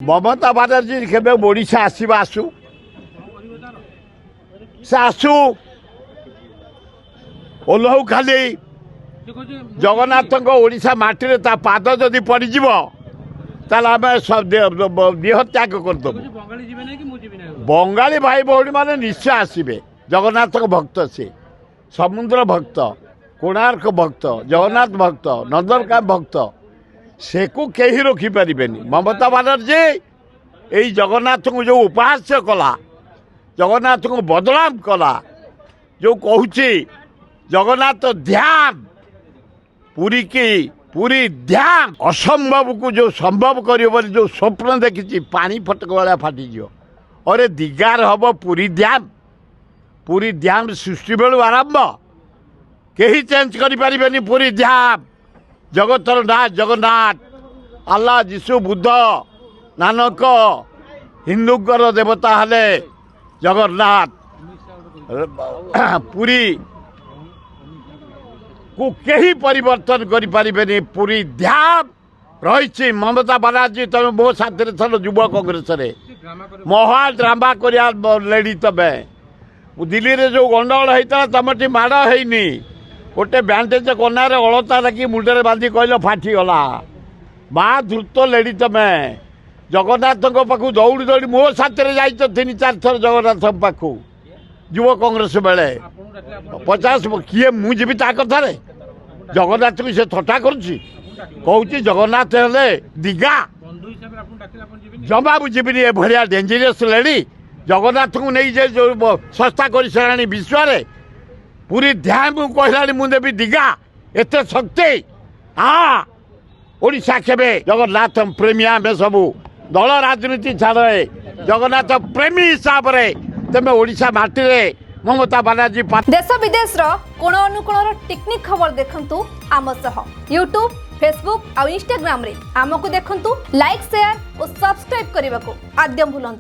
ममता बानार्जी केबे ओडिशा आसवा आसु से आसु ओल्हू खाली जगन्नाथ ओडिशा माटी ता पाद जदि पड़ज ताले आम देह त्याग करदेबू बंगाली भाई भौणी मैंने निश्चय आसबे जगन्नाथ भक्त से समुद्र भक्त कोणार्क भक्त जगन्नाथ भक्त नंदनकान भक्त से को कहीं रखिपारे ममता बानार्जी यही जगन्नाथ को जो उपहास्य कला जगन्नाथ को बदनाम कला जो कहूँ जगन्नाथ ध्यान पूरी की पूरी ध्यान असंभव को जो संभव कर जो स्वप्न देखी पानी फटक वाला फाटीज अरे दिगार हम पूरी ध्यान सृष्टि बेलू आरंभ कहीं चेंज करें पूरी ध्यान जगतर नाथ जगन्नाथ अल्लाह जीशु बुद्ध नानक हिंदूकर देवता हेले जगन्नाथ पूरी को कहीं परिवर्तन करें पूरी ध्यान रही ममता बानार्जी तुम मो साथ युवा कांग्रेस महा ड्रामा कर लेडी तमें दिल्ली रे जो गंडगोल होता तुम टी माड़ है गोटे बैंडेज कनार अलता रखी मुंडे बांधी कहल फाटीगला माँ धूर्त लेडी तमें जगन्नाथ पाखु दौड़ी दौड़ी मो साथ जाइछ 3-4 थर जगन्नाथ पाखु युव कांग्रेस बेले 50 किए मुझे कथार जगन्नाथ को से थटा करुच्ची जगन्नाथ हेले दिगा जमा बुझीबी एभलिया डेंजरियस लेडी जगन्नाथ को नहीं जो संस्था कर सारे विश्व पूरी ध्यान को कहला मुझे भी दिगा एत शक्ति हाँ ओडिशा केबे जगन्नाथ प्रेमी आम सबू दल राजनीति छाड़े जगन्नाथ प्रेमी हिसाब से तेज ओडिशा माटी रे ममता बानार्जी देश विदेश कोण अनुकोण टेक्निक खबर देखंतु आम सह यूट्यूब फेसबुक और इंस्टाग्राम रे आमको देखंतु लाइक शेयर और सब्सक्राइब करने को आद्यम भूलंतु।